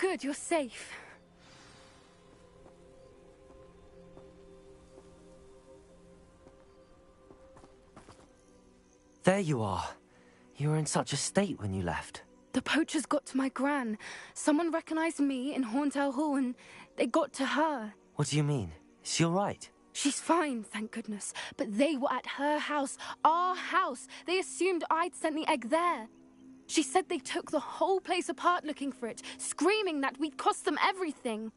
good, you're safe. There you are. You were in such a state when you left. The poachers got to my gran. Someone recognized me in Horntail Hall and they got to her. What do you mean? Is she all right? She's fine, thank goodness. But they were at her house, our house. They assumed I'd sent the egg there. She said they took the whole place apart looking for it, screaming that we'd cost them everything.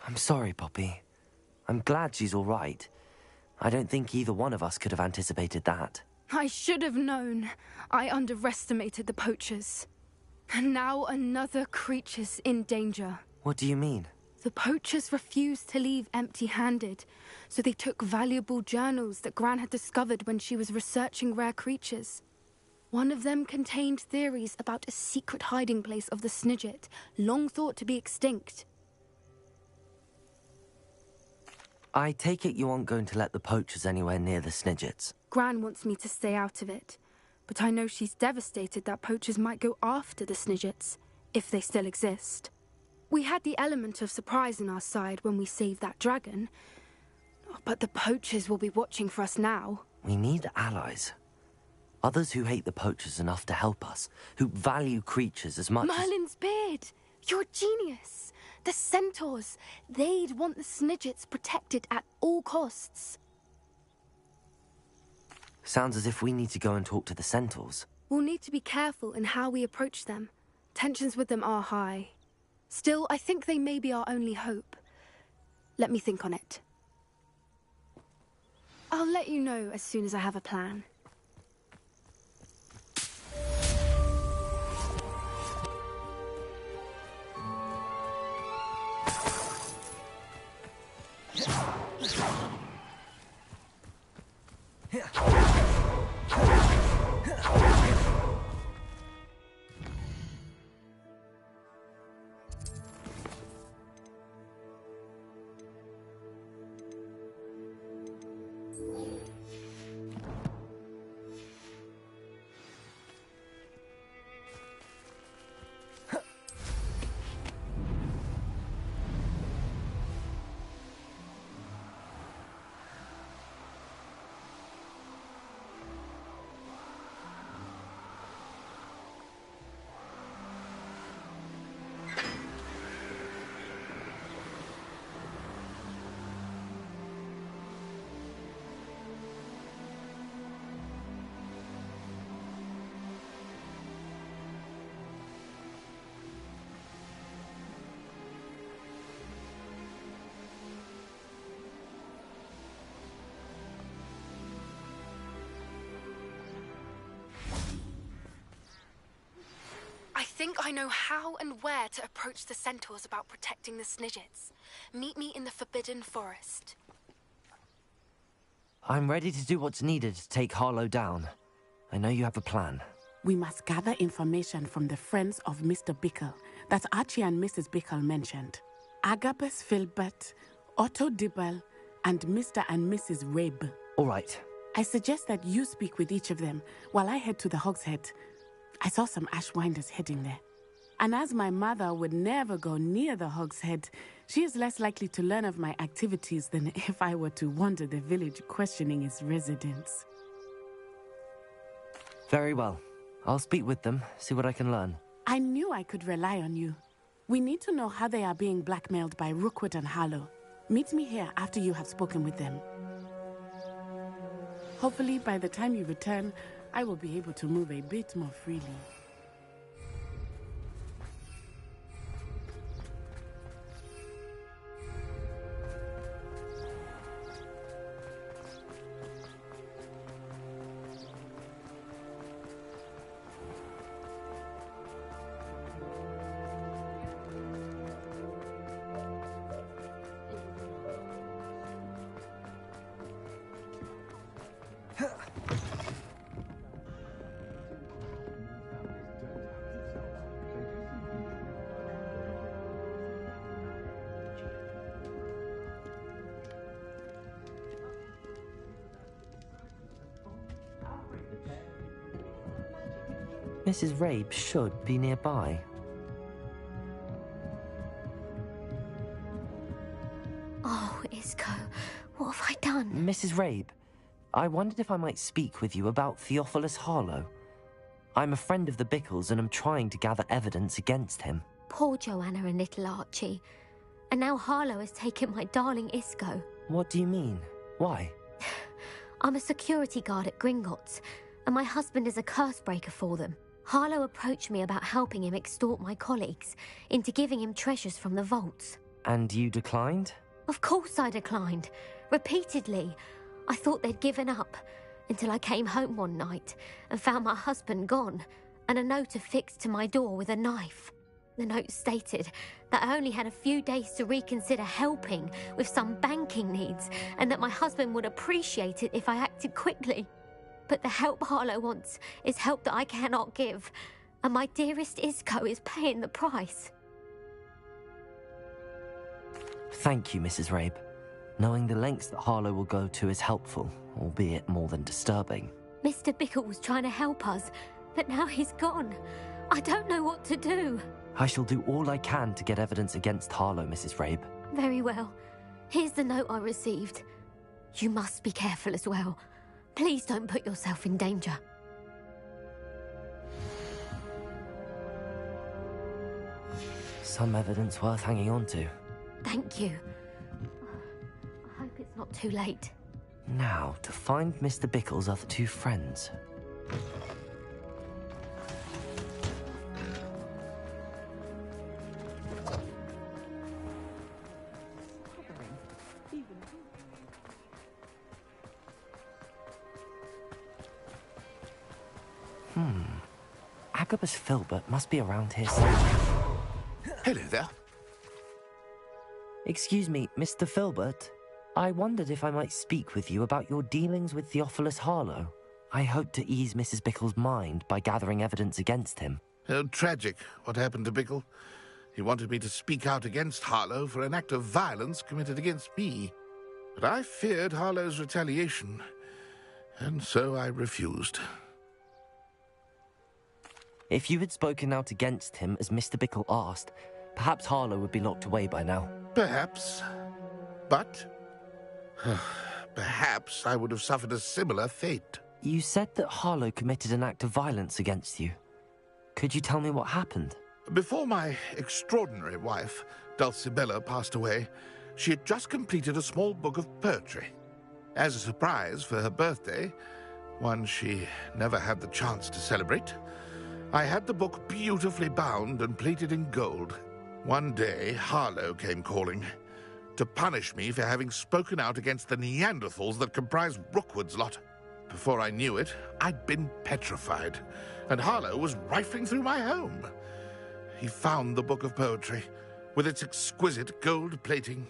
I'm sorry, Poppy. I'm glad she's all right. I don't think either one of us could have anticipated that. I should have known. I underestimated the poachers. And now another creature's in danger. What do you mean? The poachers refused to leave empty-handed, so they took valuable journals that Gran had discovered when she was researching rare creatures. One of them contained theories about a secret hiding place of the Snidget, long thought to be extinct. I take it you aren't going to let the poachers anywhere near the Snidgets. Gran wants me to stay out of it, but I know she's devastated that poachers might go after the Snidgets, if they still exist. We had the element of surprise on our side when we saved that dragon, but the poachers will be watching for us now. We need allies. Others who hate the poachers enough to help us, who value creatures as much Merlin's beard! You're a genius! The centaurs! They'd want the Snidgets protected at all costs. Sounds as if we need to go and talk to the centaurs. We'll need to be careful in how we approach them. Tensions with them are high. Still, I think they may be our only hope. Let me think on it. I'll let you know as soon as I have a plan. I think I know how and where to approach the centaurs about protecting the Snidgets. Meet me in the Forbidden Forest. I'm ready to do what's needed to take Harlow down. I know you have a plan. We must gather information from the friends of Mr. Bickle that Archie and Mrs. Bickle mentioned. Agabus Filbert, Otto Dibble, and Mr. and Mrs. Rabe. All right. I suggest that you speak with each of them while I head to the Hogshead. I saw some Ashwinders heading there. And as my mother would never go near the Hogshead, she is less likely to learn of my activities than if I were to wander the village questioning its residents. Very well. I'll speak with them, see what I can learn. I knew I could rely on you. We need to know how they are being blackmailed by Rookwood and Harlow. Meet me here after you have spoken with them. Hopefully, by the time you return, I will be able to move a bit more freely. Mrs. Rabe should be nearby. Oh, Isco, what have I done? Mrs. Rabe, I wondered if I might speak with you about Theophilus Harlow. I'm a friend of the Bickles and I'm trying to gather evidence against him. Poor Joanna and little Archie. And now Harlow has taken my darling Isco. What do you mean? Why? I'm a security guard at Gringotts, and my husband is a curse breaker for them. Harlow approached me about helping him extort my colleagues into giving him treasures from the vaults. And you declined? Of course I declined. Repeatedly. I thought they'd given up, until I came home one night and found my husband gone, and a note affixed to my door with a knife. The note stated that I only had a few days to reconsider helping with some banking needs, and that my husband would appreciate it if I acted quickly. But the help Harlow wants is help that I cannot give, and my dearest Isco is paying the price. Thank you, Mrs. Rabe. Knowing the lengths that Harlow will go to is helpful, albeit more than disturbing. Mr. Bickle was trying to help us, but now he's gone. I don't know what to do. I shall do all I can to get evidence against Harlow, Mrs. Rabe. Very well. Here's the note I received. You must be careful as well. Please don't put yourself in danger. Some evidence worth hanging on to. Thank you. I hope it's not too late. Now, to find Mr. Bickle's other two friends. Agabus Filbert must be around here somewhere. Hello there. Excuse me, Mr. Filbert. I wondered if I might speak with you about your dealings with Theophilus Harlow. I hope to ease Mrs. Bickle's mind by gathering evidence against him. Oh, tragic, what happened to Bickle. He wanted me to speak out against Harlow for an act of violence committed against me. But I feared Harlow's retaliation, and so I refused. If you had spoken out against him as Mr. Bickle asked, perhaps Harlow would be locked away by now. Perhaps. But perhaps I would have suffered a similar fate. You said that Harlow committed an act of violence against you. Could you tell me what happened? Before my extraordinary wife, Dulcibella, passed away, she had just completed a small book of poetry. As a surprise for her birthday, one she never had the chance to celebrate, I had the book beautifully bound and plated in gold. One day, Harlow came calling to punish me for having spoken out against the Neanderthals that comprise Rookwood's lot. Before I knew it, I'd been petrified, and Harlow was rifling through my home. He found the book of poetry, with its exquisite gold plating.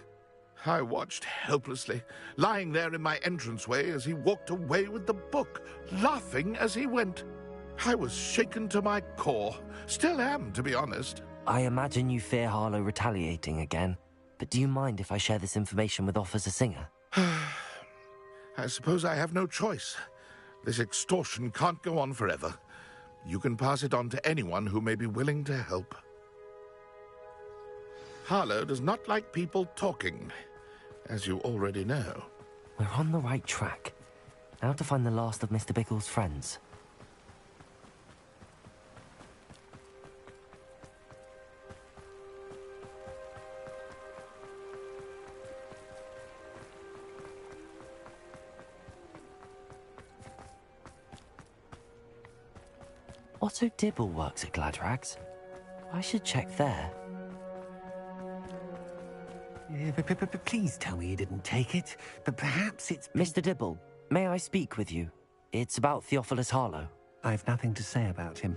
I watched helplessly, lying there in my entranceway as he walked away with the book, laughing as he went. I was shaken to my core. Still am, to be honest. I imagine you fear Harlow retaliating again, but do you mind if I share this information with Officer Singer? I suppose I have no choice. This extortion can't go on forever. You can pass it on to anyone who may be willing to help. Harlow does not like people talking, as you already know. We're on the right track. Now to find the last of Mr. Bickle's friends. Otto Dibble works at Gladrags. I should check there. Please tell me you didn't take it, but perhaps it's... Mr. Dibble, may I speak with you? It's about Theophilus Harlow. I've nothing to say about him.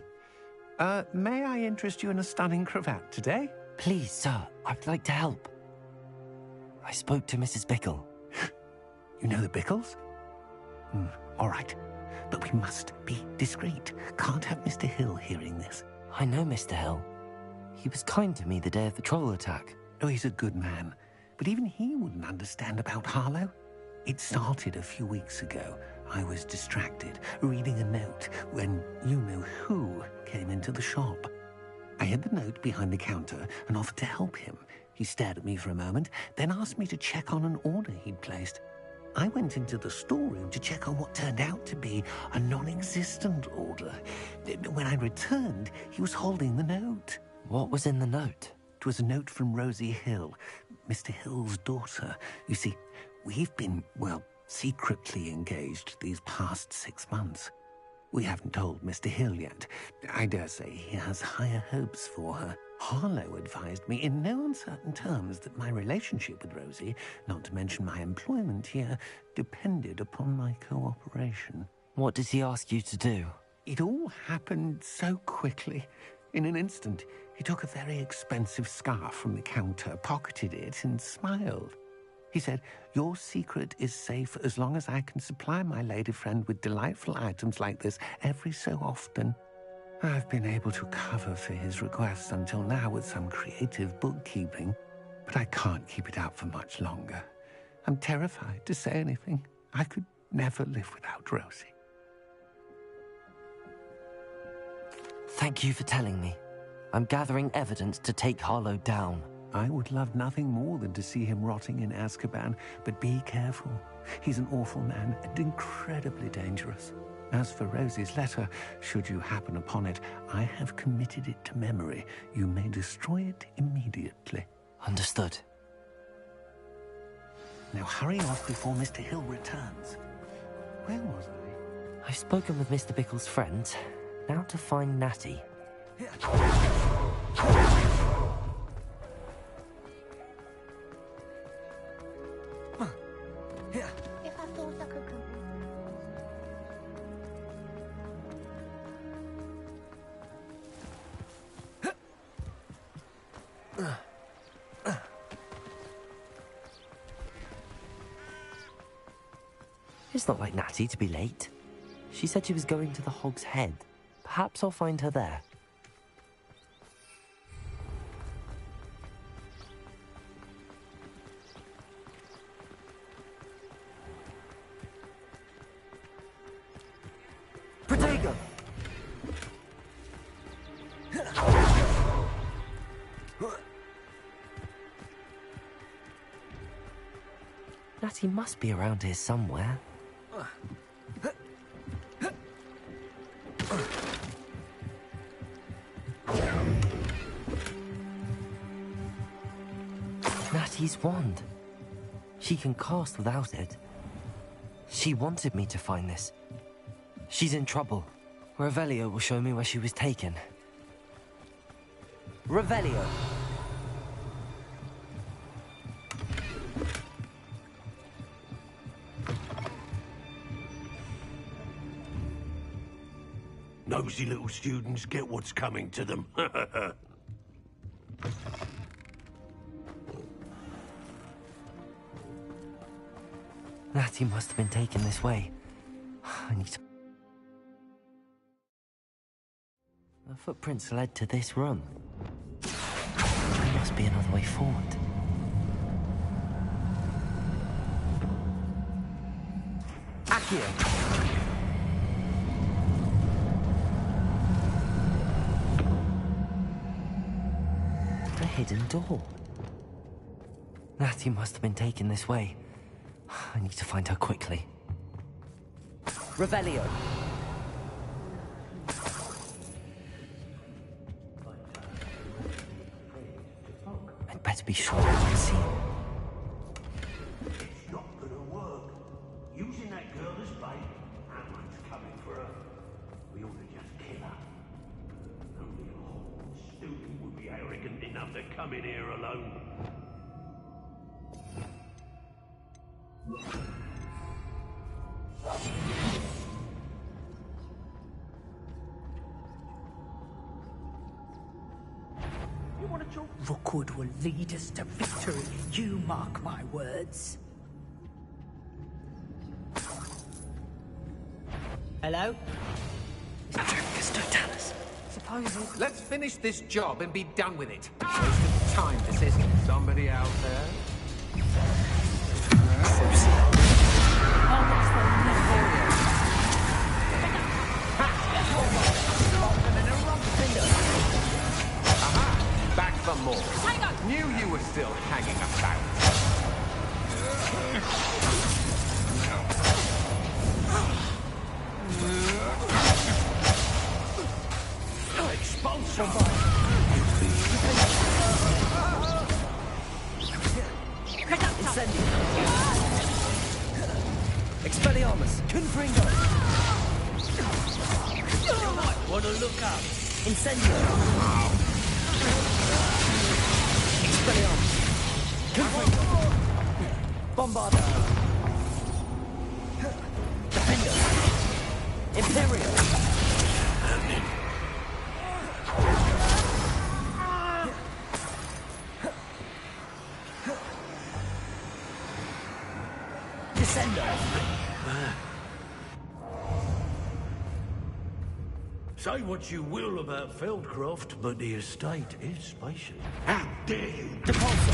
May I interest you in a stunning cravat today? Please, sir, I'd like to help. I spoke to Mrs. Bickle. You know the Bickles? All right. But we must be discreet. Can't have Mr. Hill hearing this. I know Mr. Hill. He was kind to me the day of the troll attack. Oh, he's a good man. But even he wouldn't understand about Harlow. It started a few weeks ago, I was distracted, reading a note, when you-know-who came into the shop. I hid the note behind the counter and offered to help him. He stared at me for a moment, then asked me to check on an order he'd placed. I went into the storeroom to check on what turned out to be a non-existent order. When I returned, he was holding the note. What was in the note? It was a note from Rosie Hill, Mr. Hill's daughter. You see, we've been, well, secretly engaged these past 6 months. We haven't told Mr. Hill yet. I dare say he has higher hopes for her. Harlow advised me in no uncertain terms that my relationship with Rosie, not to mention my employment here, depended upon my cooperation. What did he ask you to do? It all happened so quickly. In an instant, he took a very expensive scarf from the counter, pocketed it, and smiled. He said, "Your secret is safe as long as I can supply my lady friend with delightful items like this every so often." I've been able to cover for his requests until now with some creative bookkeeping, but I can't keep it out for much longer. I'm terrified to say anything. I could never live without Rosie. Thank you for telling me. I'm gathering evidence to take Harlow down. I would love nothing more than to see him rotting in Azkaban, but be careful. He's an awful man and incredibly dangerous. As for Rosie's letter, should you happen upon it, I have committed it to memory. You may destroy it immediately. Understood. Now hurry off before Mr. Hill returns. Where was I? I've spoken with Mr. Bickle's friends. Now to find Natty. If I thought I could come. It's not like Natty to be late. She said she was going to the Hog's Head. Perhaps I'll find her there. Protego! Natty must be around here somewhere. Natty's wand. She can cast without it. She wanted me to find this. She's in trouble. Revelio will show me where she was taken. Revelio! Nosy little students get what's coming to them. Natty must have been taken this way. I need to... The footprints led to this room. There must be another way forward. Accio! A hidden door. Natty must have been taken this way. I need to find her quickly. Revelio! I'd better be sure I can see her. It's not gonna work. Using that girl as bait, that one's coming for her. We ought to just kill her. Only a Hogwarts student would be arrogant enough to come in here alone. You want to talk? Rookwood will lead us to victory. You mark my words. Hello? Mr. Tallis. Supposing. Let's finish this job and be done with it. Waste of time, this is. Somebody out there? Oh, that's the for more. Knew you were still hanging about. Expulsion! Incendio. Expelliarmus. Confringo. You might want to look up. Incendio. Expelliarmus. Confringo. Bombarda. Defender. Imperial. Say what you will about Feldcroft, but the estate is spacious. How dare you! Depulso.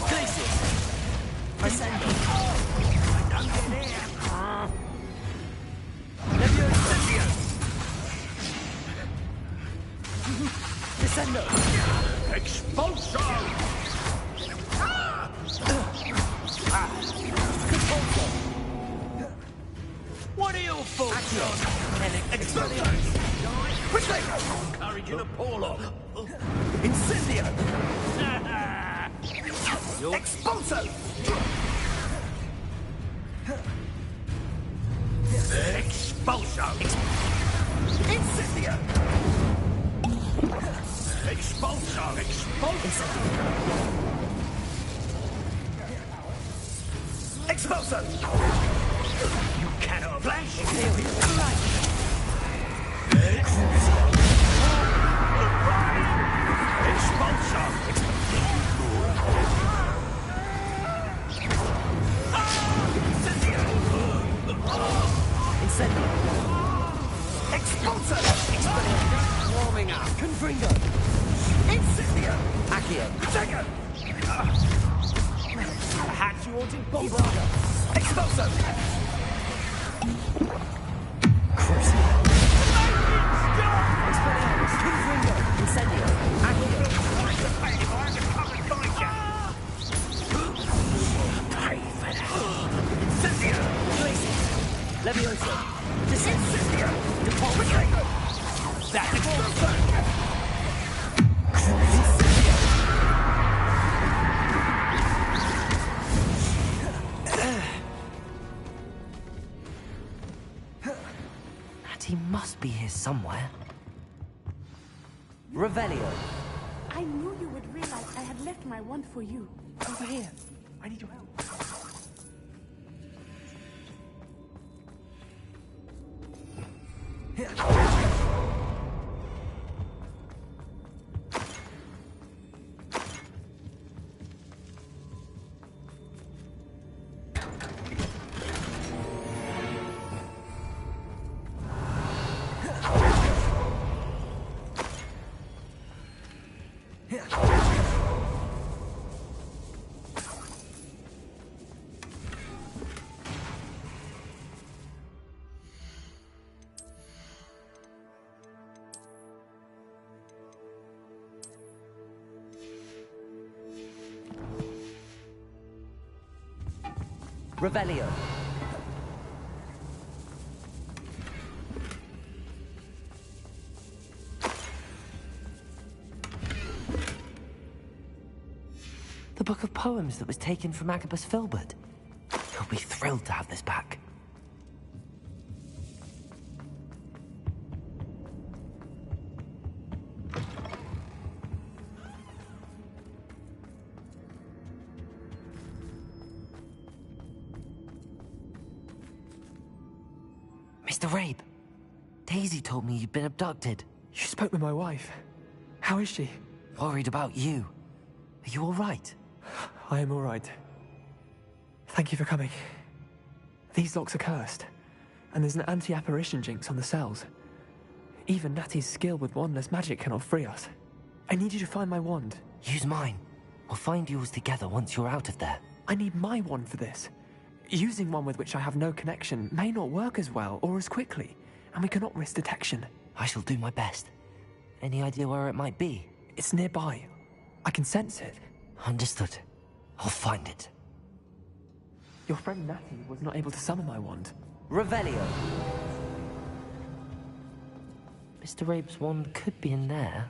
Glacius. Descendo. Don't get here! Levio Incendio. Descendo. Expulso! Compulso. What are your thoughts on? Expelliarmus. Quickly! Encourage you to pull off. Incendio. You're Expulso. Expulso! Incendio. Expulso! Expulso! Expulso. You cannot flash! Imperial. Light. Expulso! Incendio. Expulso. Expelliarmus. Warming up. Confringo. Incendio. Accio. Second! Perhaps you wanted Bombarda. Expulso. Crucio. Expelliarmus. Confringo. Incendio. Accio. Incendio. Glacius. Levioso. Incendio. Depulso. That's Incendio. He must be here somewhere. Revelio. I knew you would realize I had left my wand for you. Over here. I need your help. Revelio. The book of poems that was taken from Agabus Filbert. He'll be thrilled to have this back. Mr. Rabe, Daisy told me you'd been abducted. You spoke with my wife. How is she? Worried about you. Are you all right? I am all right. Thank you for coming. These locks are cursed, and there's an anti-apparition jinx on the cells. Even Natty's skill with wandless magic cannot free us. I need you to find my wand. Use mine. We'll find yours together once you're out of there. I need my wand for this. Using one with which I have no connection may not work as well or as quickly, and we cannot risk detection. I shall do my best. Any idea where it might be? It's nearby. I can sense it. Understood. I'll find it. Your friend Natty was not able to summon my wand. Revelio. Mr. Rabe's wand could be in there.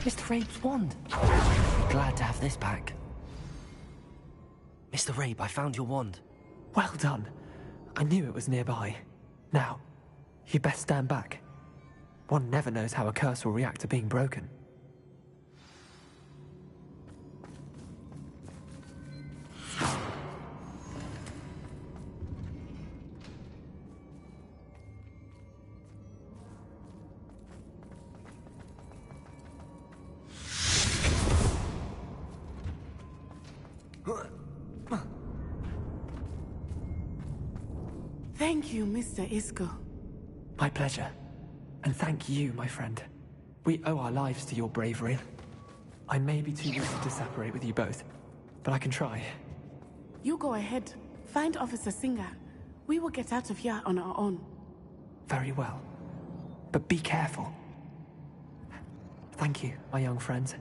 Mr. Rabe's wand. Glad to have this back. Mr. Rabe, I found your wand. Well done. I knew it was nearby. Now, you best stand back. One never knows how a curse will react to being broken. Thank you, Mr. Isco. My pleasure. And thank you, my friend. We owe our lives to your bravery. I may be too weak to separate with you both, but I can try. You go ahead. Find Officer Singer. We will get out of here on our own. Very well. But be careful. Thank you, my young friends.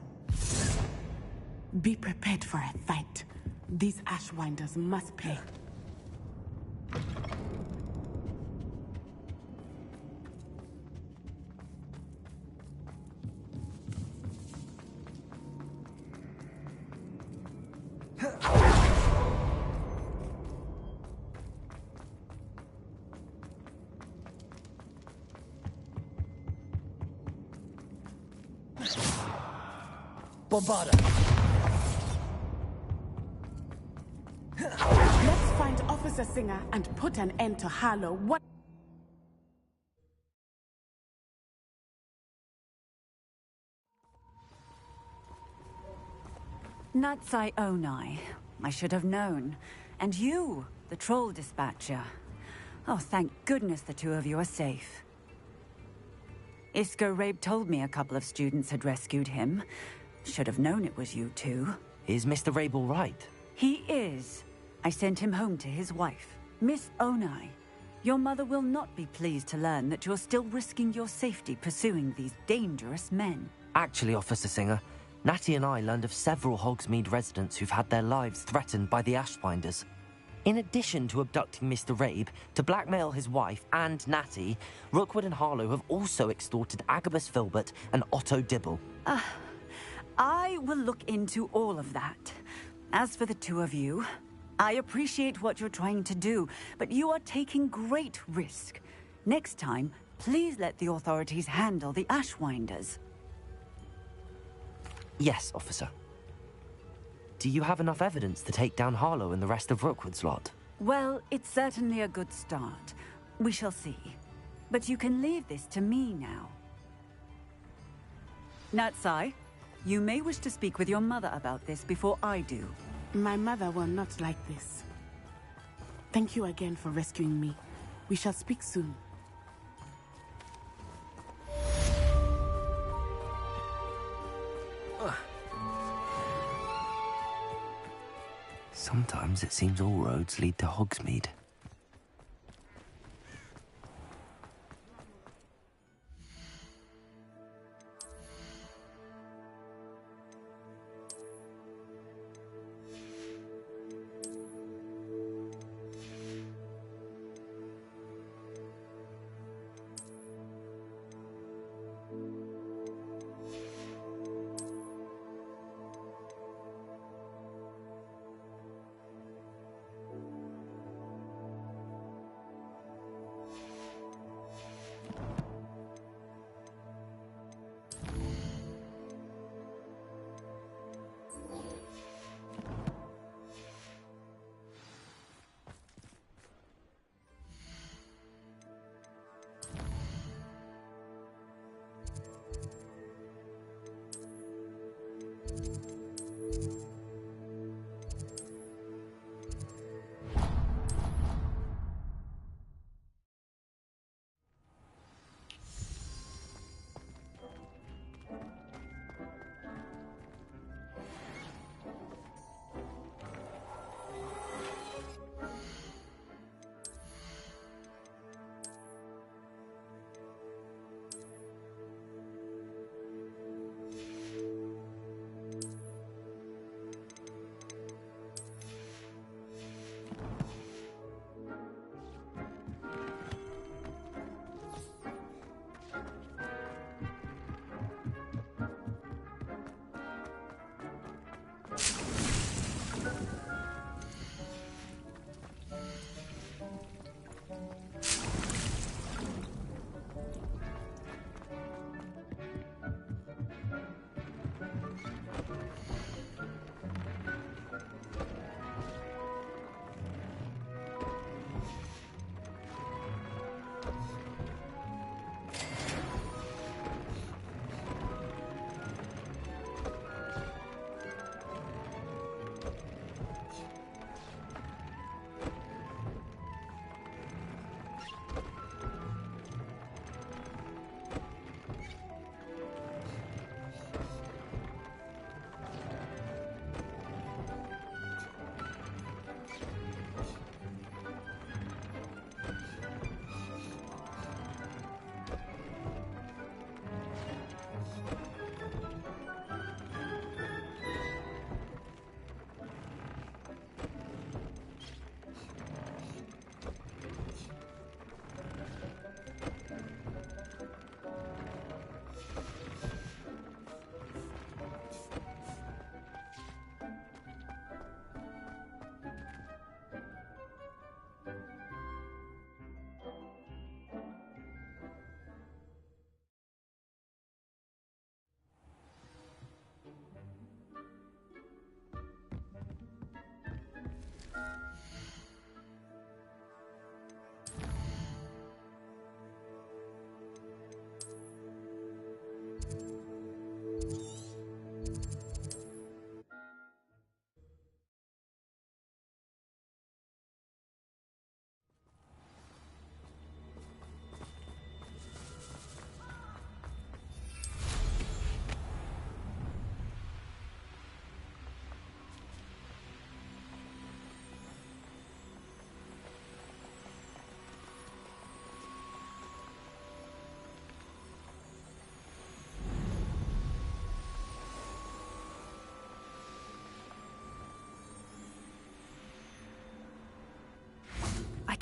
Be prepared for a fight. These Ashwinders must pay. Bombarda. Let's find Officer Singer and put an end to Harlow. What? Natsai Onai. I should have known. And you, the troll dispatcher. Oh, thank goodness the two of you are safe. Isco Rabe told me a couple of students had rescued him. Should have known it was you two. Is Mr. Rabe all right? He is. I sent him home to his wife. Miss Onai, your mother will not be pleased to learn that you're still risking your safety pursuing these dangerous men. Actually, Officer Singer, Natty and I learned of several Hogsmeade residents who've had their lives threatened by the Ashfinders. In addition to abducting Mr. Rabe to blackmail his wife and Natty, Rookwood and Harlow have also extorted Agabus Filbert and Otto Dibble. I will look into all of that. As for the two of you, I appreciate what you're trying to do, but you are taking great risk. Next time, please let the authorities handle the Ashwinders. Yes, officer. Do you have enough evidence to take down Harlow and the rest of Rookwood's lot? Well, it's certainly a good start. We shall see. But you can leave this to me now. Natsai, you may wish to speak with your mother about this before I do. My mother will not like this. Thank you again for rescuing me. We shall speak soon. Sometimes it seems all roads lead to Hogsmeade.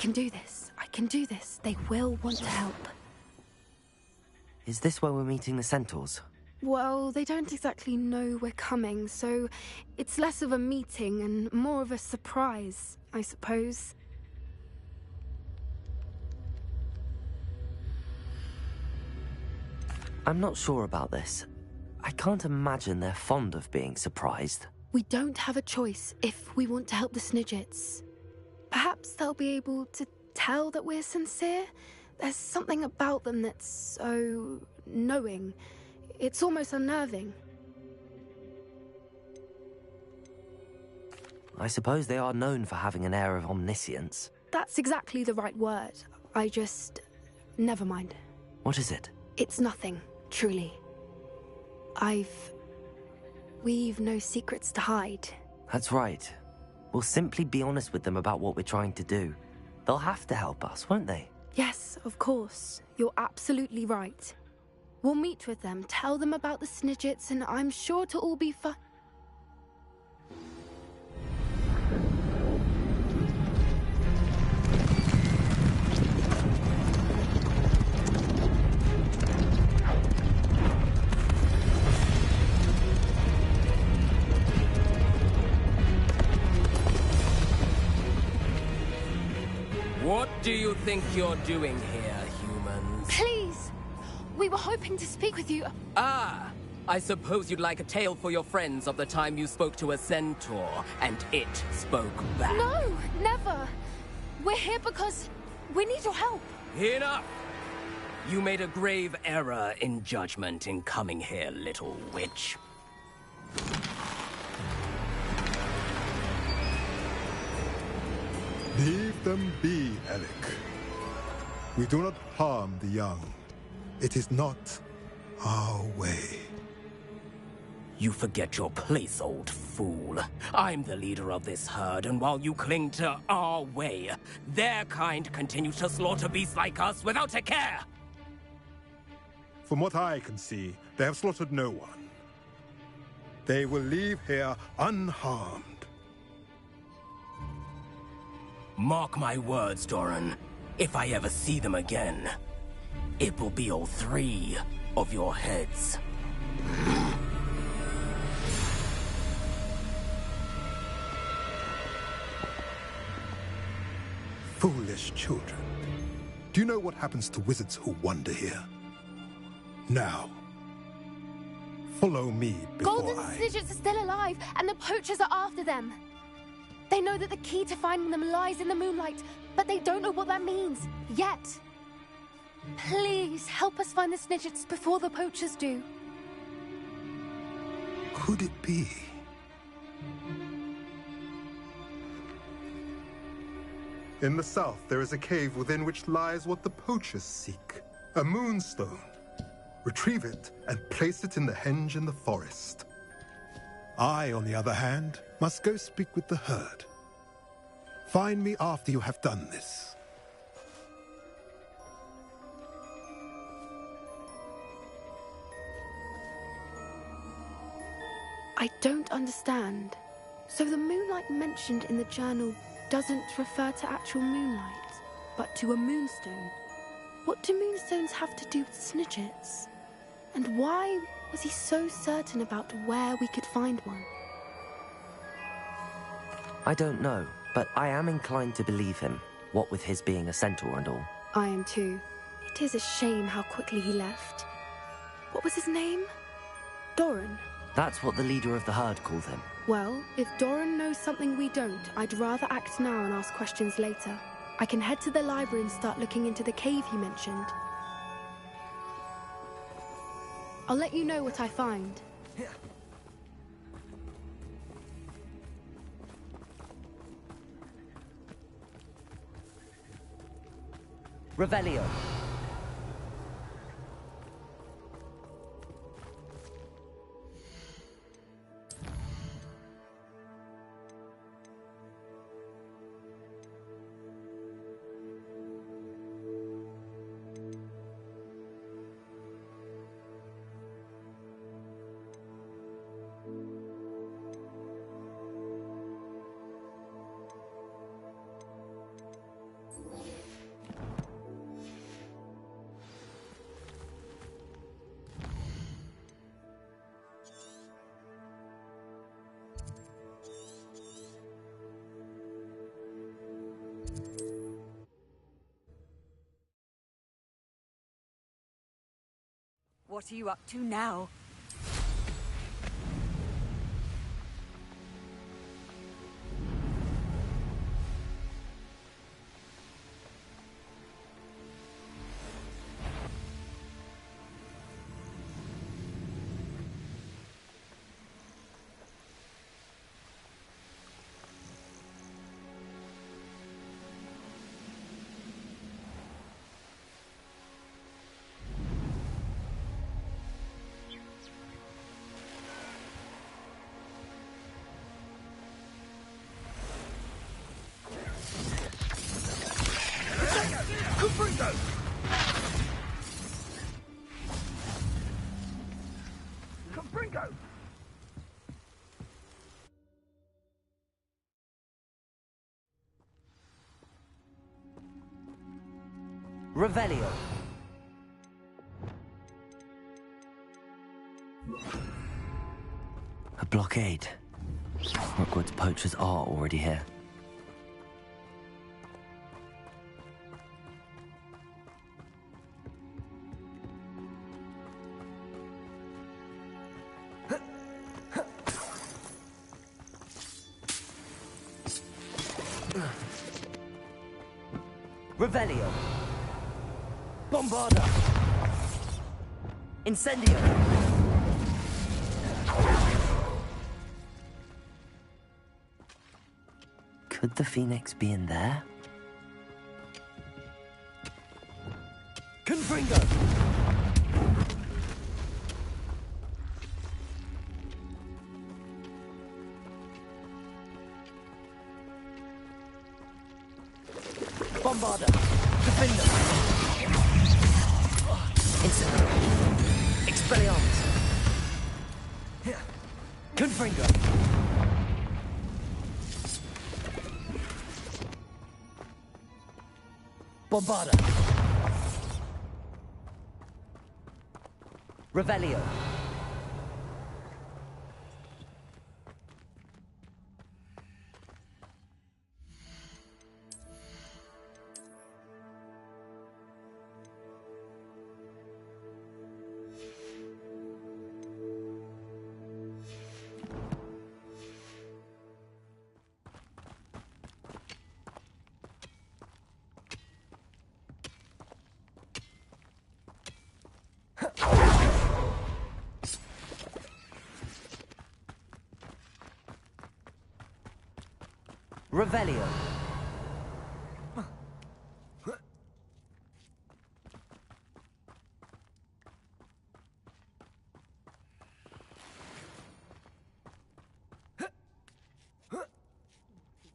can do this. I can do this. They will want to help. Is this where we're meeting the centaurs? Well, they don't exactly know we're coming, so it's less of a meeting and more of a surprise, I suppose. I'm not sure about this. I can't imagine they're fond of being surprised. We don't have a choice if we want to help the Snidgets. Perhaps they'll be able to tell that we're sincere. There's something about them that's so knowing. It's almost unnerving. I suppose they are known for having an air of omniscience. That's exactly the right word. Never mind. What is it? It's nothing, truly. We've no secrets to hide. That's right. We'll simply be honest with them about what we're trying to do. They'll have to help us, won't they? Yes, of course. You're absolutely right. We'll meet with them, tell them about the Snidgets, and I'm sure it'll all be fun. What do you think you're doing here, humans? Please! We were hoping to speak with you. Ah! I suppose you'd like a tale for your friends of the time you spoke to a centaur, and it spoke back. No! Never! We're here because we need your help. Enough! You made a grave error in judgment in coming here, little witch. Leave them be, Alec. We do not harm the young. It is not our way. You forget your place, old fool. I'm the leader of this herd, and while you cling to our way, their kind continues to slaughter beasts like us without a care! From what I can see, they have slaughtered no one. They will leave here unharmed. Mark my words, Doran. If I ever see them again, it will be all 3 of your heads. Foolish children. Do you know what happens to wizards who wander here? Now, follow me before Golden Snidgets are still alive, and the poachers are after them. They know that the key to finding them lies in the moonlight, but they don't know what that means, yet. Please, help us find the Snidgets before the poachers do. Could it be? In the south, there is a cave within which lies what the poachers seek. A moonstone. Retrieve it and place it in the henge in the forest. I, on the other hand, must go speak with the herd. Find me after you have done this. I don't understand. So the moonlight mentioned in the journal doesn't refer to actual moonlight, but to a moonstone. What do moonstones have to do with Snidgets? And why was he so certain about where we could find one? I don't know, but I am inclined to believe him, what with his being a centaur and all. I am too. It is a shame how quickly he left. What was his name? Doran. That's what the leader of the herd called him. Well, if Doran knows something we don't, I'd rather act now and ask questions later. I can head to the library and start looking into the cave he mentioned. I'll let you know what I find. Revelio. What are you up to now? Revelio. A blockade. Hogwarts poachers are already here. Revelio. Bombarda! Incendio! Could the Phoenix be in there? Confringo! Bombarda! Defender! Incendio! Expelliarmus! Confringo! Bombarda! Revelio! Revelio.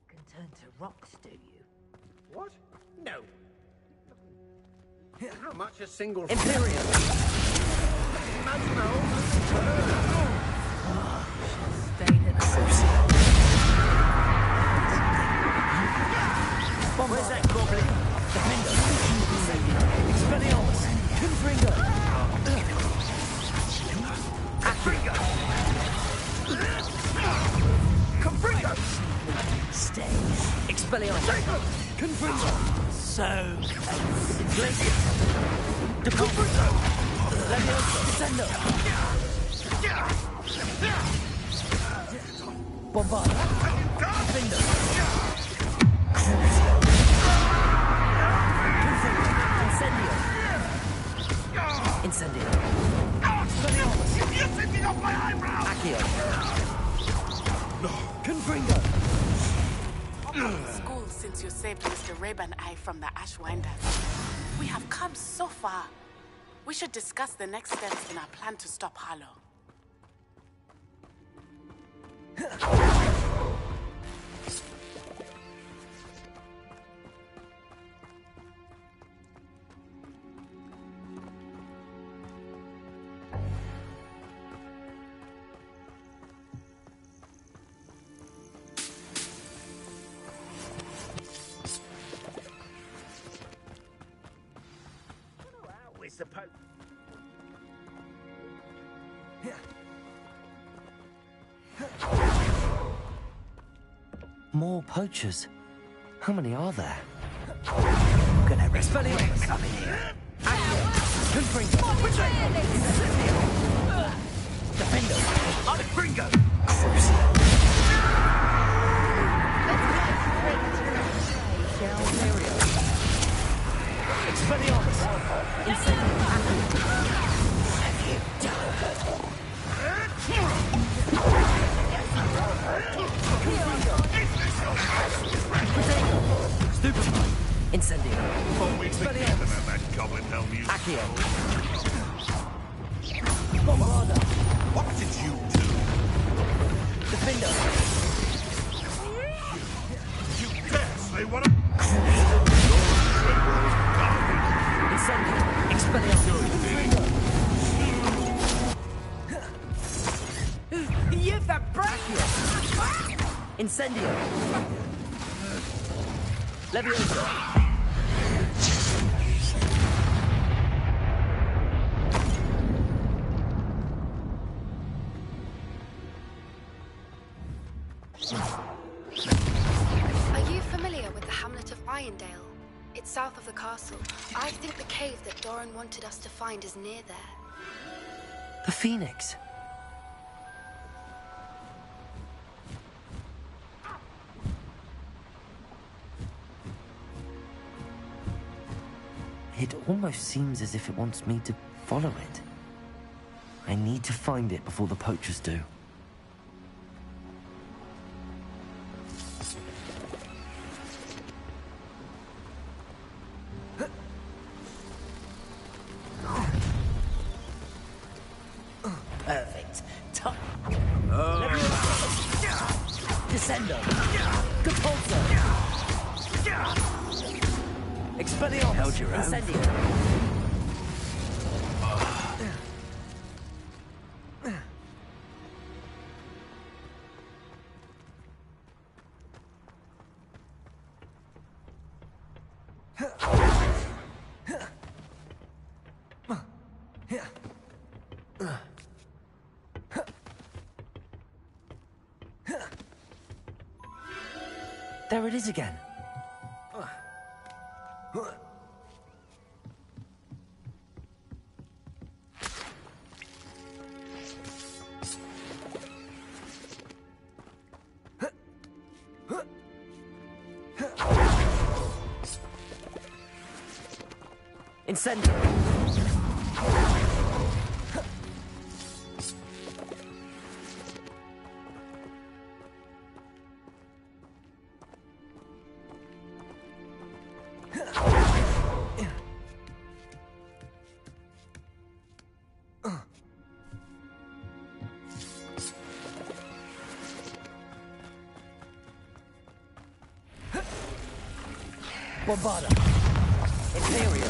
Can turn to rocks, do you? What? No. How much a single... Imperium! Stayed in a Where's that goblin? Defender! Expelliarmus! Confringo! Confringo! Confringo! Stay. Expelliarmus! Confringo! So close. Inflation! Confringo! Leviosa! Descendo! Bombarda! Defender! Incendio! You're sitting off my eyebrow! Accio! No! Confringo! School since you saved Mr. Rabe and I from the Ashwinders. We have come so far. We should discuss the next steps in our plan to stop Harlow. Suppose. More poachers. How many are there? Gonna Expelliarmus! Come in here. Confringo. Defendo. Unfringo. Expelliarmus. Incendio. Have you done? Stupefy. Incendio. Expelliarmus. Accio. Bombarda. What did you do? Defendo. You dare say what a... Incendio. Expelliarmus. You've the break! Incendio. Levioso. Are you familiar with the hamlet of Irondale? It's south of the castle. I think the cave that Doran wanted us to find is near there. The Phoenix. It almost seems as if it wants me to follow it. I need to find it before the poachers do. Perfect. Time. Descendo. Compulso. Expelliarmus. Held your own. Incendio. There it is again. Incendio. Bombarda. Imperio.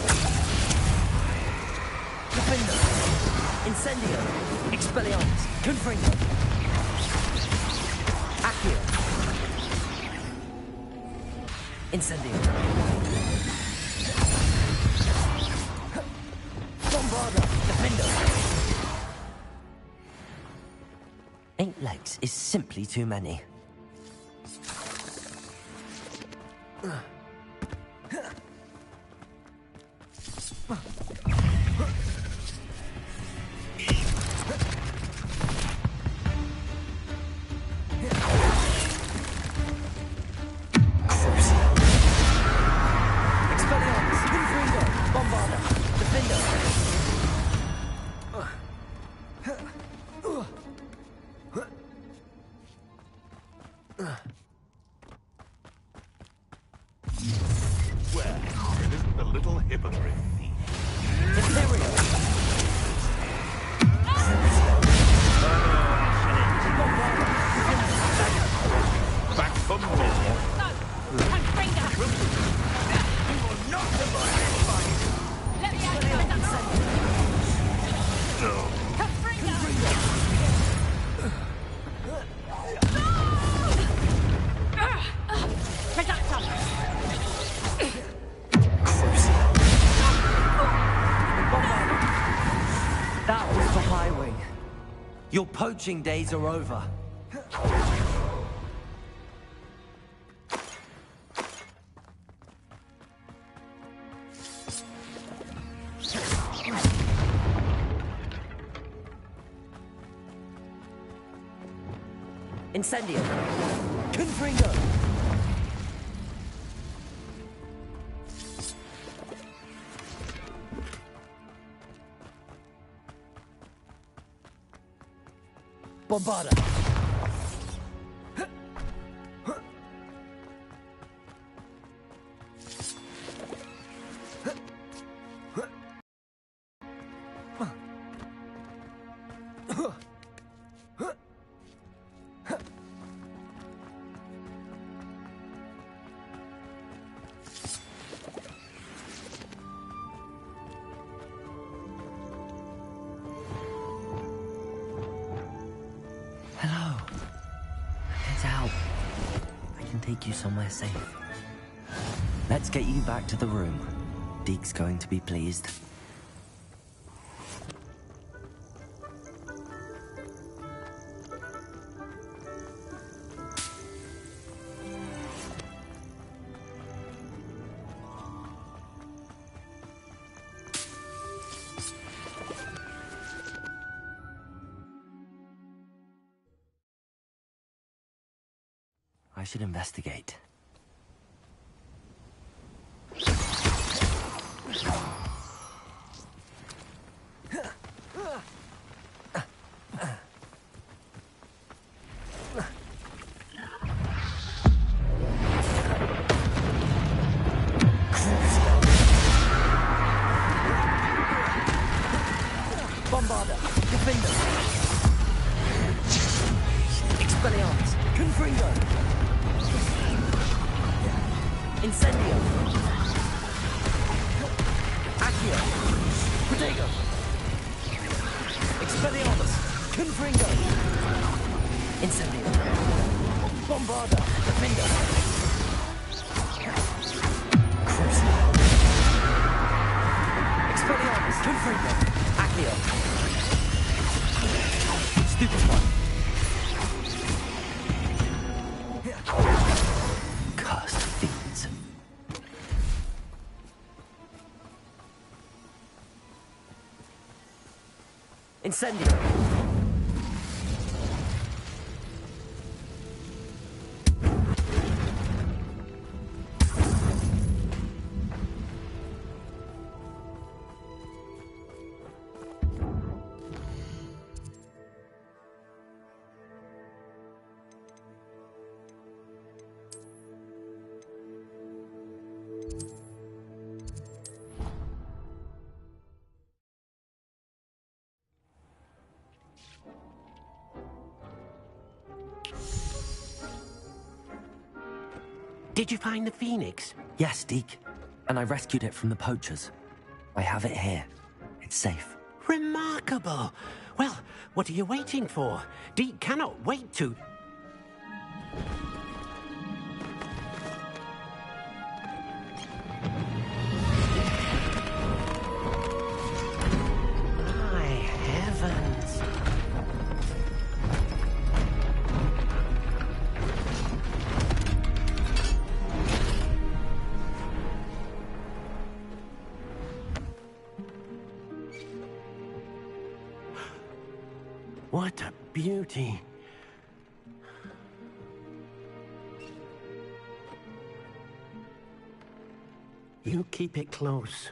Defender. Incendio. Expelliarmus. Confringo. Accio. Incendio. Bombarda. Defender. 8 legs is simply too many. Your poaching days are over. Incendio. Confringo. Bombarda. Hello. Get out. I can take you somewhere safe. Let's get you back to the room. Deke's going to be pleased. I should investigate. Bombarda. Defender. Expelliarmus. Confringo. Incendio. Accio. Protego. Expelliarmus. Confringo. Incendio. Bombarda. Defender. Crucible. Expelliarmus. Confringo. Accio. Stupefy. Cursed fiends. Incendio. Did you find the Phoenix? Yes, Deke. And I rescued it from the poachers. I have it here. It's safe. Remarkable. Well, what are you waiting for? Deke cannot wait to... My heavens. What a beauty. You keep it close.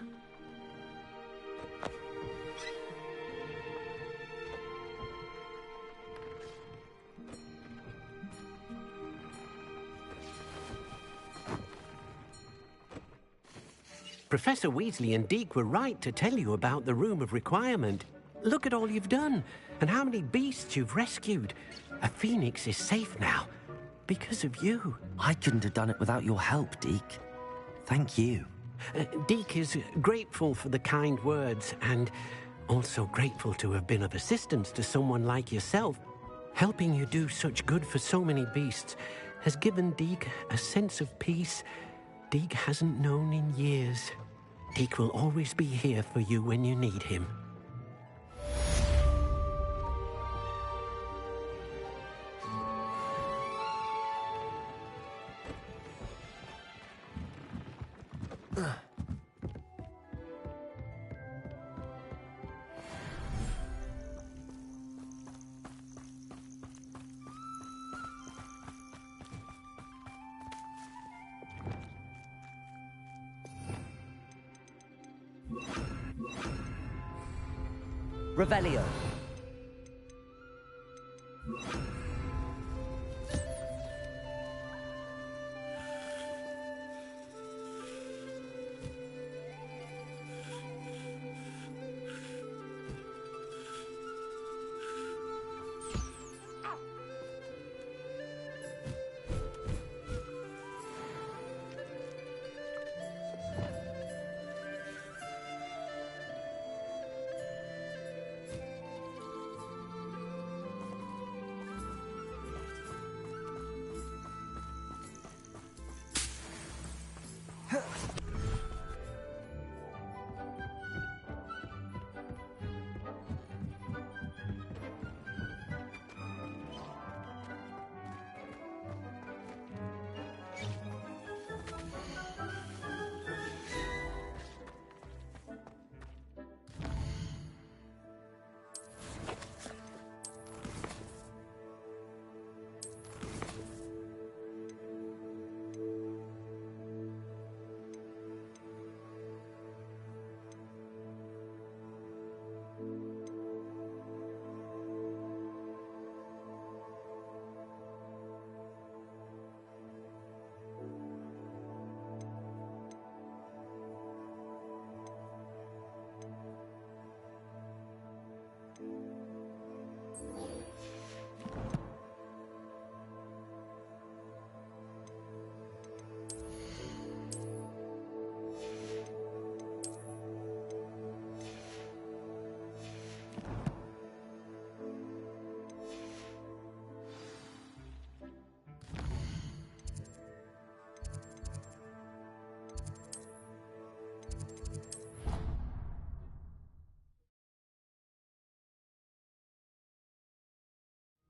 Professor Weasley and Deke were right to tell you about the Room of Requirement. Look at all you've done, and how many beasts you've rescued. A phoenix is safe now, because of you. I couldn't have done it without your help, Deke. Thank you. Deke is grateful for the kind words, and also grateful to have been of assistance to someone like yourself. Helping you do such good for so many beasts has given Deke a sense of peace Deke hasn't known in years. Deke will always be here for you when you need him. Revelio.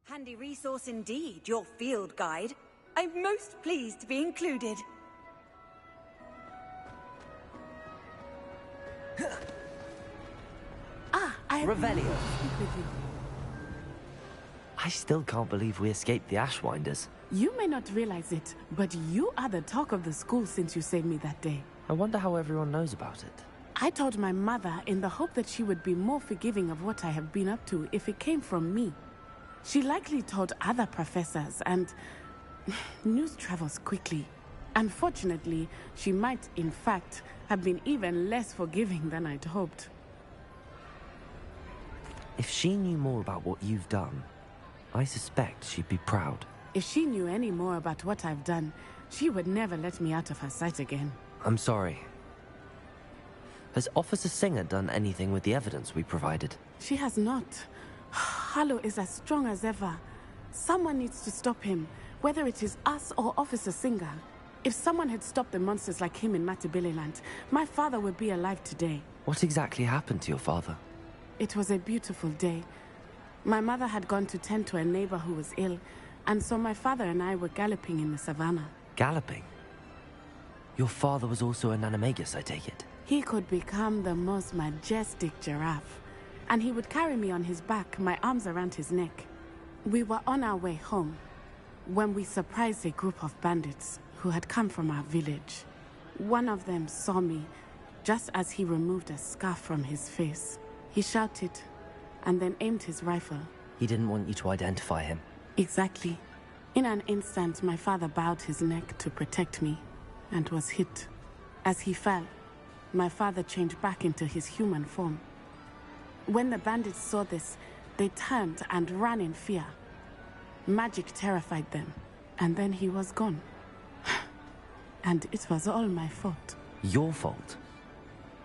Handy resource indeed, your field guide. I'm most pleased to be included. Revelio. I still can't believe we escaped the Ashwinders. You may not realize it, but you are the talk of the school since you saved me that day. I wonder how everyone knows about it. I told my mother in the hope that she would be more forgiving of what I have been up to if it came from me. She likely told other professors, and news travels quickly. Unfortunately, she might, in fact, have been even less forgiving than I'd hoped. If she knew more about what you've done, I suspect she'd be proud. If she knew any more about what I've done, she would never let me out of her sight again. I'm sorry. Has Officer Singer done anything with the evidence we provided? She has not. Harlow is as strong as ever. Someone needs to stop him, whether it is us or Officer Singer. If someone had stopped the monsters like him in Matabeleland, my father would be alive today. What exactly happened to your father? It was a beautiful day. My mother had gone to tend to a neighbor who was ill, and so my father and I were galloping in the savannah. Galloping? Your father was also an animagus, I take it? He could become the most majestic giraffe, and he would carry me on his back, my arms around his neck. We were on our way home when we surprised a group of bandits who had come from our village. One of them saw me just as he removed a scarf from his face. He shouted and then aimed his rifle. He didn't want you to identify him. Exactly. In an instant, my father bowed his neck to protect me and was hit. As he fell, my father changed back into his human form. When the bandits saw this, they turned and ran in fear. Magic terrified them, and then he was gone. And it was all my fault. Your fault?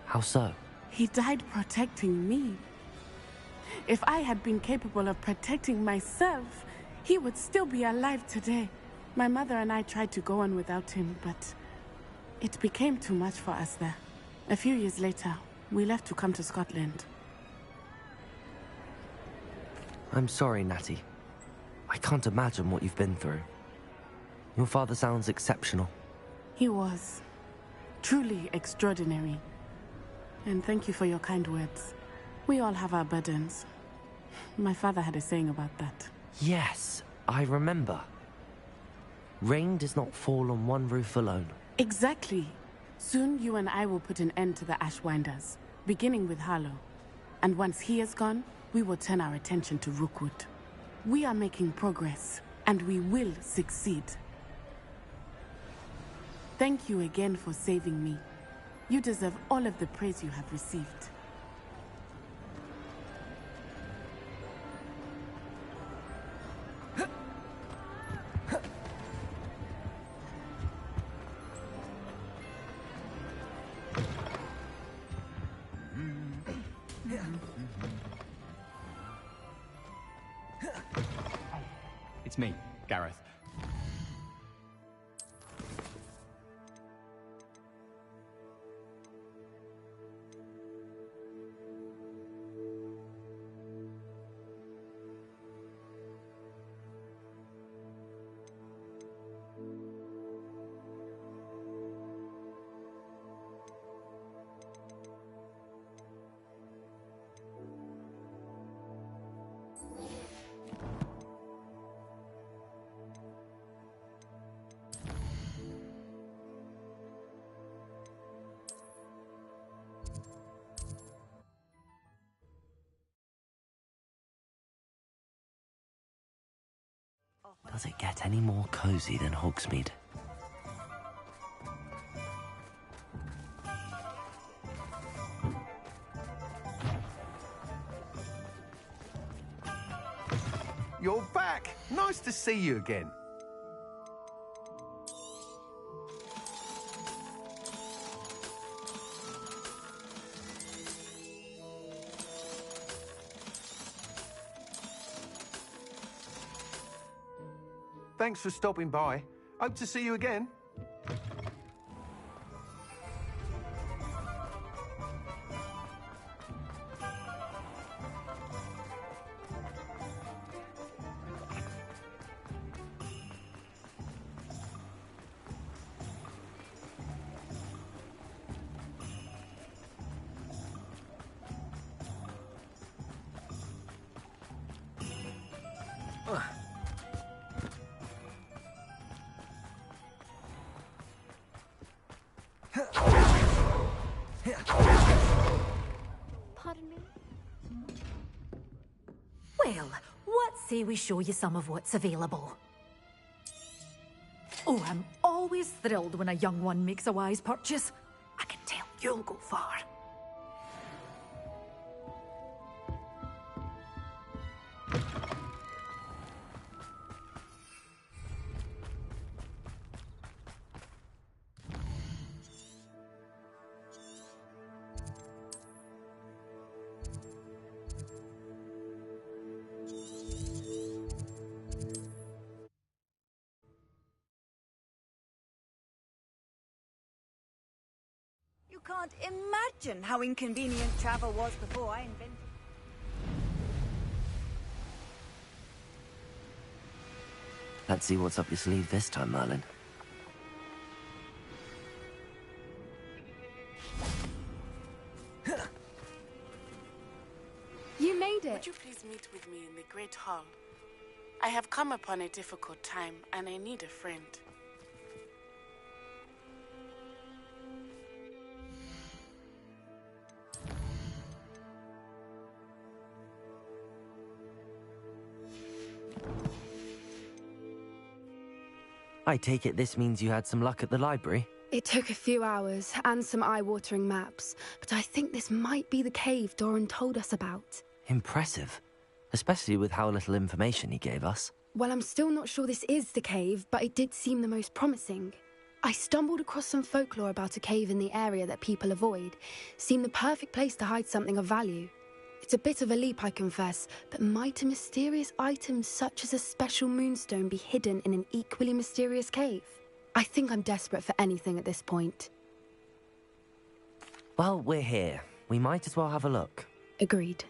How so? He died protecting me. If I had been capable of protecting myself, he would still be alive today. My mother and I tried to go on without him, but it became too much for us there. A few years later, we left to come to Scotland. I'm sorry, Natty. I can't imagine what you've been through. Your father sounds exceptional. He was. Truly extraordinary. And thank you for your kind words. We all have our burdens. My father had a saying about that. Yes, I remember. Rain does not fall on one roof alone. Exactly. Soon you and I will put an end to the Ashwinders, beginning with Harlow. And once he is gone, we will turn our attention to Rookwood. We are making progress, and we will succeed. Thank you again for saving me. You deserve all of the praise you have received. It's me, Gareth. Does it get any more cozy than Hogsmeade? You're back! Nice to see you again. Thanks for stopping by. Hope to see you again. Pardon me? Well, what say we show you some of what's available? Oh, I'm always thrilled when a young one makes a wise purchase. I can tell you'll go far. You can't imagine how inconvenient travel was before I invented. Let's see what's up your sleeve this time, Merlin. You made it! Would you please meet with me in the Great Hall? I have come upon a difficult time, and I need a friend. I take it this means you had some luck at the library? It took a few hours and some eye-watering maps, but I think this might be the cave Doran told us about. Impressive. Especially with how little information he gave us. Well, I'm still not sure this is the cave, but it did seem the most promising. I stumbled across some folklore about a cave in the area that people avoid. Seemed the perfect place to hide something of value. It's a bit of a leap, I confess, but might a mysterious item such as a special moonstone be hidden in an equally mysterious cave? I think I'm desperate for anything at this point. Well, we're here. We might as well have a look. Agreed.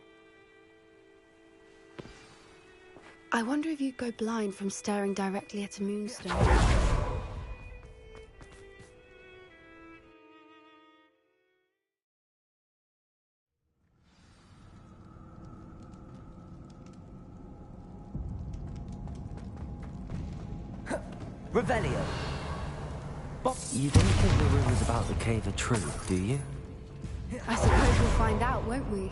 I wonder if you'd go blind from staring directly at a moonstone. Revelio! Bob, you don't think the rumors about the cave are true, do you? I suppose we'll find out, won't we?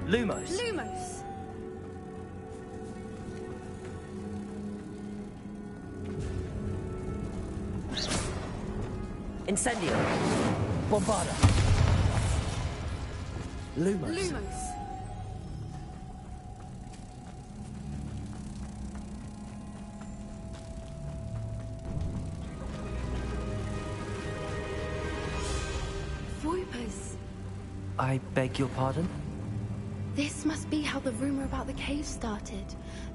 Lumos. Lumos! Incendio. Bombarda. Lumos. Lumos! Voipers! I beg your pardon? This must be how the rumor about the cave started.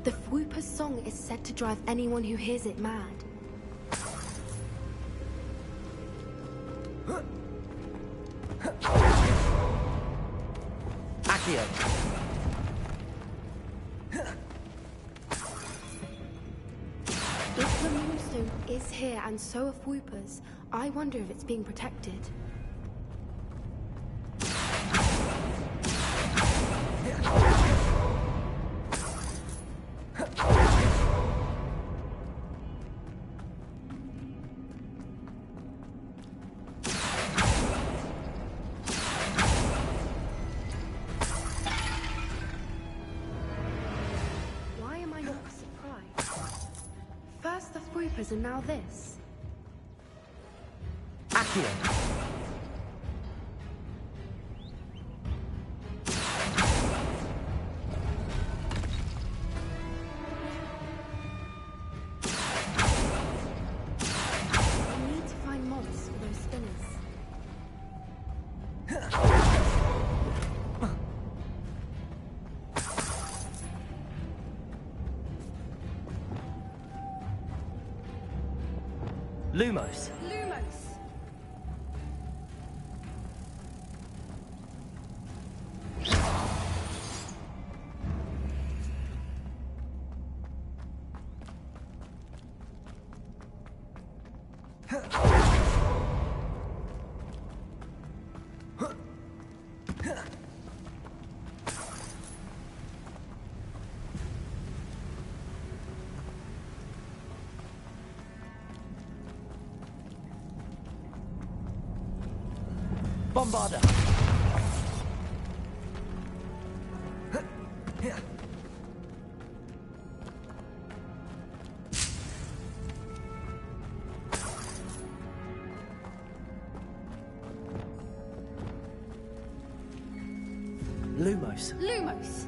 The Fwooper's song is said to drive anyone who hears it mad. Accio. If the moonstone is here and so are Fwoopers, I wonder if it's being protected. Why am I not surprised? First the Fwoopers and now this. Accio. I need to find mods for those spinners. Lumos. Lumos! Bombarda. Lumos. Lumos!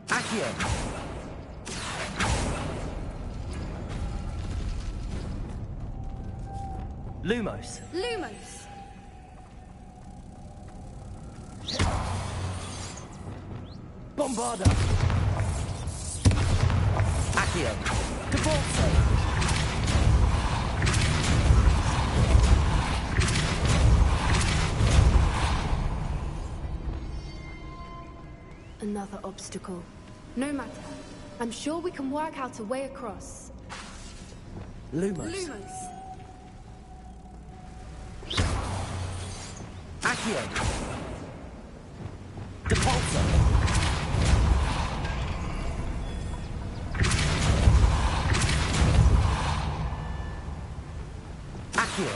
Accio. Lumos. Lumos! Bombarda. Accio. Cavalso. Another obstacle. No matter. I'm sure we can work out a way across. Lumos. Lumos! Accio. Depulso. Accio.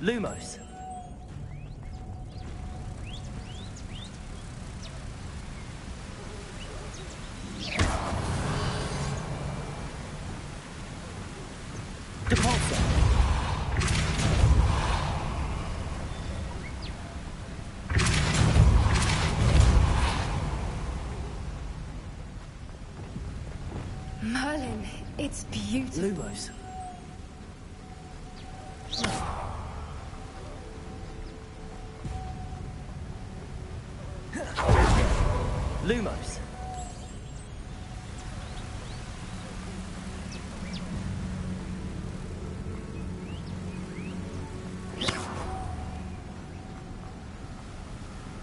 Lumos. Depulso. It's beautiful. Lumos. Lumos.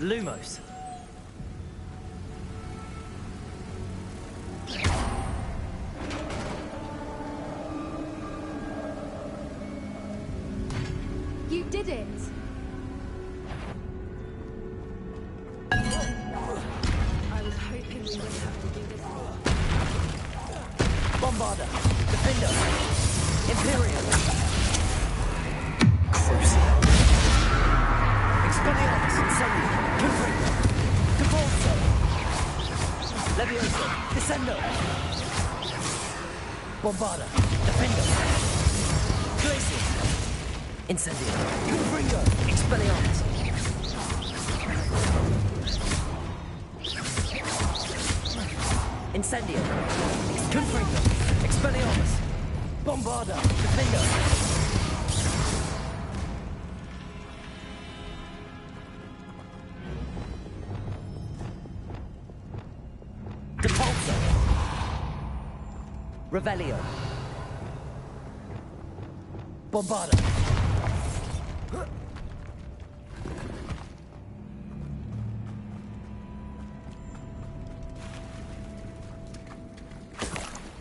Lumos. You did it! I was hoping we wouldn't have to do this. Bombarda. Defender. Imperium. Crucial. Expelliarmus. Incendio. Confringo. Devolso. Levioso. Descendo. Bombarda. Defender. Glacius. Incendio. Confringo. Expelliarmus. Incendio. Confringo. Expelliarmus. Bombarda. Defender. Depulso. Revelio. Bombarda.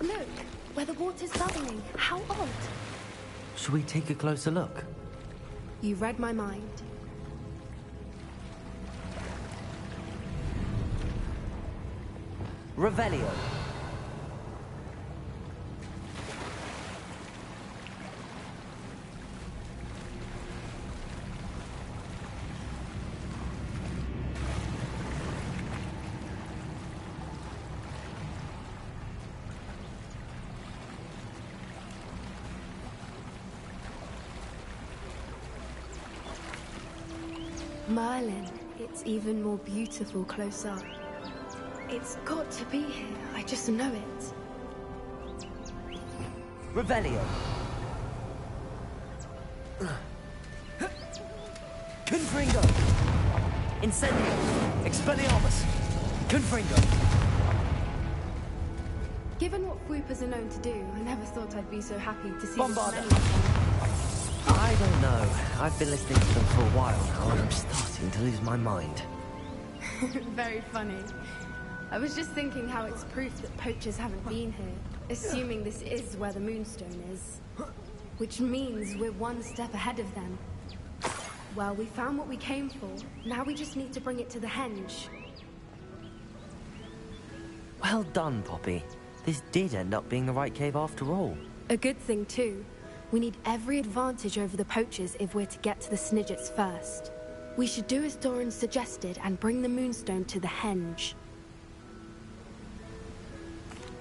Look, where the water's bubbling. How odd. Should we take a closer look? You read my mind. Revelio. Merlin, it's even more beautiful close up. It's got to be here. I just know it. Revelio. Confringo. Incendio. Expelliarmus. Confringo. Given what Swoopers are known to do, I never thought I'd be so happy to see Bombarda. this many of them. I don't know. I've been listening to them for a while now, and I'm starting to lose my mind. Very funny. I was just thinking how it's proof that poachers haven't been here, assuming this is where the Moonstone is. Which means we're one step ahead of them. Well, we found what we came for. Now we just need to bring it to the henge. Well done, Poppy. This did end up being the right cave after all. A good thing, too. We need every advantage over the poachers if we're to get to the Snidgets first. We should do as Doran suggested and bring the Moonstone to the henge.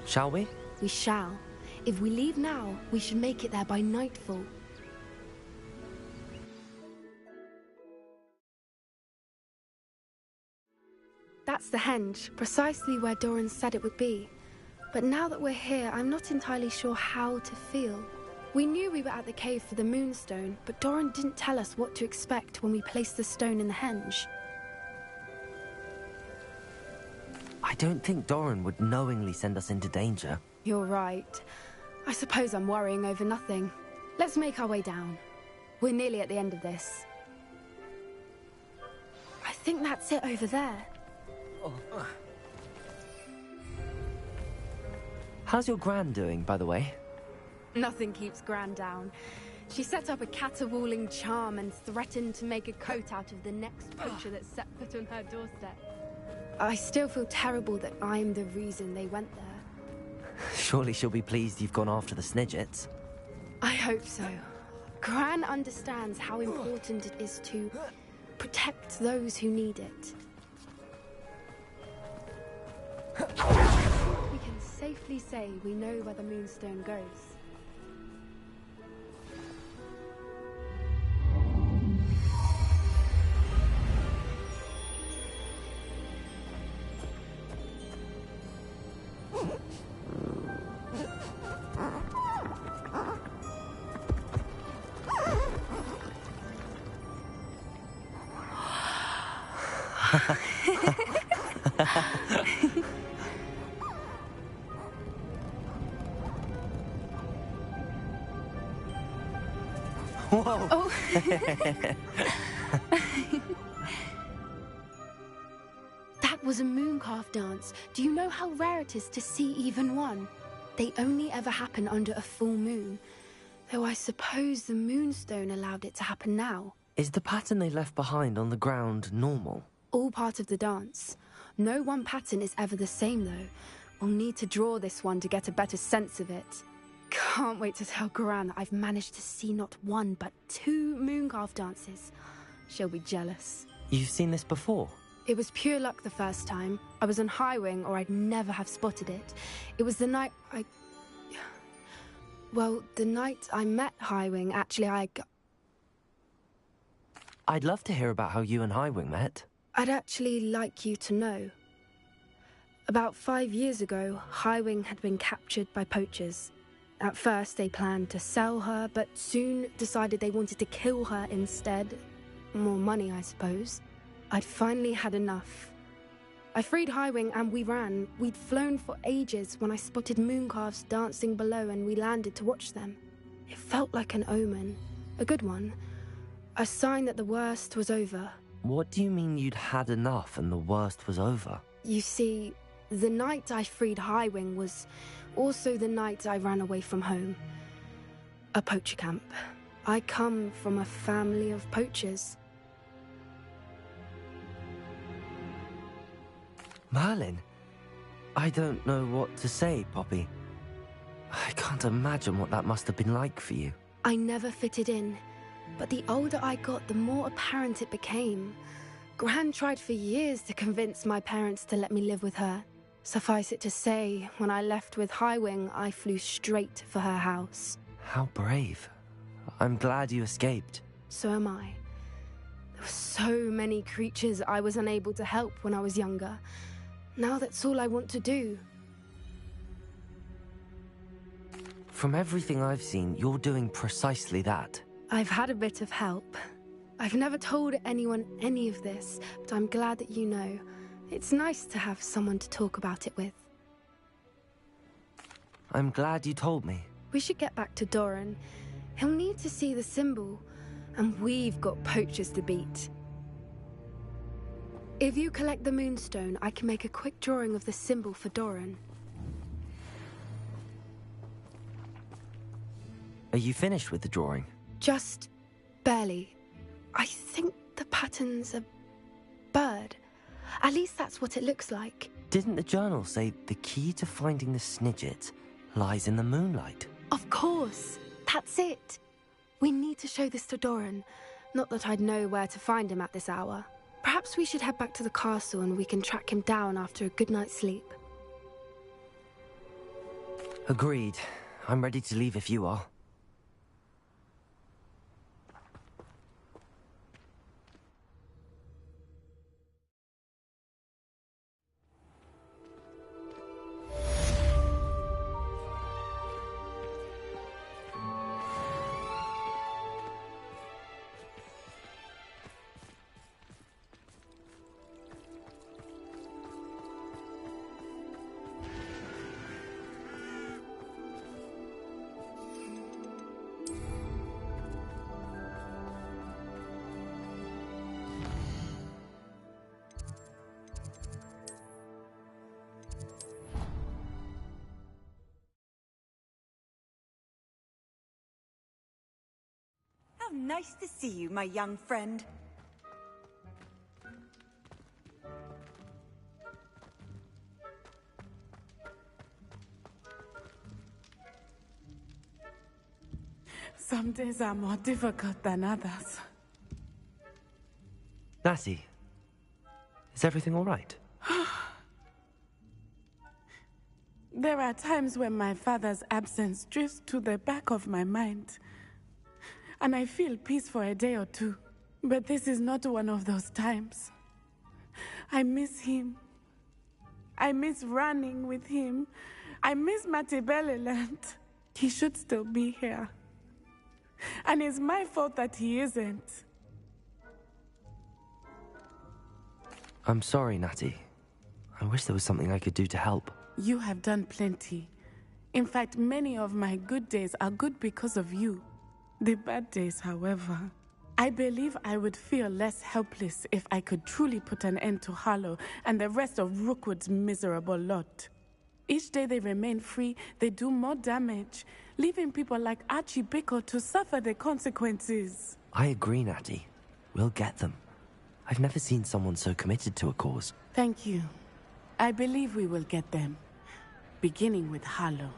Shall we? We shall. If we leave now, we should make it there by nightfall. That's the henge, precisely where Doran said it would be. But now that we're here, I'm not entirely sure how to feel. We knew we were at the cave for the Moonstone, but Doran didn't tell us what to expect when we placed the stone in the henge. I don't think Doran would knowingly send us into danger. You're right. I suppose I'm worrying over nothing. Let's make our way down. We're nearly at the end of this. I think that's it over there. How's your gran doing, by the way? Nothing keeps Gran down. She set up a caterwauling charm and threatened to make a coat out of the next poacher that set foot on her doorstep. I still feel terrible that I'm the reason they went there. Surely she'll be pleased you've gone after the Snidgets. I hope so. Gran understands how important it is to protect those who need it. We can safely say we know where the Moonstone goes. Whoa! Oh. That was a mooncalf dance. Do you know how rare it is to see even one? They only ever happen under a full moon. Though I suppose the moonstone allowed it to happen now. Is the pattern they left behind on the ground normal? All part of the dance. No one pattern is ever the same, though. We'll need to draw this one to get a better sense of it. Can't wait to tell Gran that I've managed to see not one, but 2 mooncalf dances. She'll be jealous. You've seen this before? It was pure luck the first time. I was on Highwing, or I'd never have spotted it. It was the night Well, the night I met Highwing, actually, I'd love to hear about how you and Highwing met. I'd actually like you to know. About 5 years ago, Highwing had been captured by poachers. At first, they planned to sell her, but soon decided they wanted to kill her instead. More money, I suppose. I'd finally had enough. I freed Highwing and we ran. We'd flown for ages when I spotted mooncalves dancing below and we landed to watch them. It felt like an omen. A good one. A sign that the worst was over. What do you mean you'd had enough and the worst was over? You see, the night I freed Highwing was also the night I ran away from home. A poacher camp. I come from a family of poachers. Merlin? I don't know what to say, Poppy. I can't imagine what that must have been like for you. I never fitted in, but the older I got, the more apparent it became. Gran tried for years to convince my parents to let me live with her. Suffice it to say, when I left with Highwing, I flew straight for her house. How brave. I'm glad you escaped. So am I. There were so many creatures I was unable to help when I was younger. Now that's all I want to do. From everything I've seen, you're doing precisely that. I've had a bit of help. I've never told anyone any of this, but I'm glad that you know. It's nice to have someone to talk about it with. I'm glad you told me. We should get back to Doran. He'll need to see the symbol, and we've got poachers to beat. If you collect the moonstone, I can make a quick drawing of the symbol for Doran. Are you finished with the drawing? Just barely. I think the pattern's a bird. At least that's what it looks like. Didn't the journal say the key to finding the Snidget lies in the moonlight? Of course. That's it. We need to show this to Doran. Not that I'd know where to find him at this hour. Perhaps we should head back to the castle and we can track him down after a good night's sleep. Agreed. I'm ready to leave if you are. How nice to see you, my young friend. Some days are more difficult than others. Natty, is everything all right? There are times when my father's absence drifts to the back of my mind, and I feel peace for a day or two. But this is not one of those times. I miss him. I miss running with him. I miss Matibeleland. He should still be here. And it's my fault that he isn't. I'm sorry, Natty. I wish there was something I could do to help. You have done plenty. In fact, many of my good days are good because of you. The bad days, however, I believe I would feel less helpless if I could truly put an end to Harlow and the rest of Rookwood's miserable lot. Each day they remain free, they do more damage, leaving people like Archie Bickle to suffer the consequences. I agree, Natty. We'll get them. I've never seen someone so committed to a cause. Thank you. I believe we will get them, beginning with Harlow.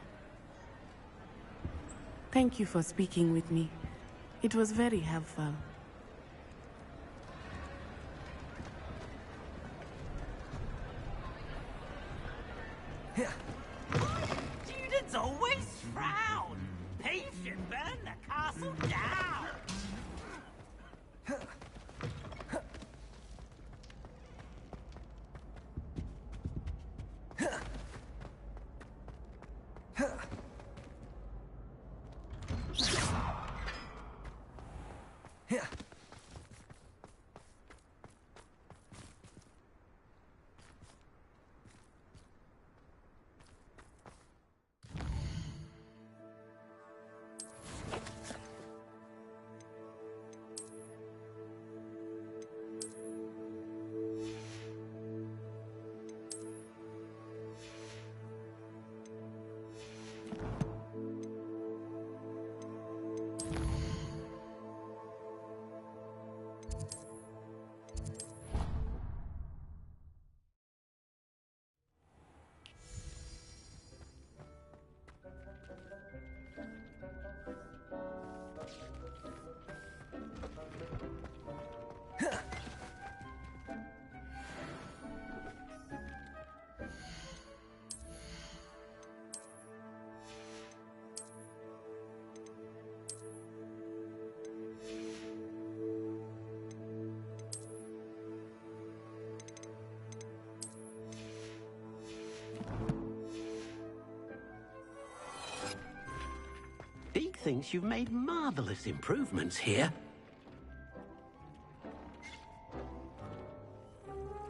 Thank you for speaking with me. It was very helpful. Students always frown. Patient burn the castle down. Deke thinks you've made marvelous improvements here.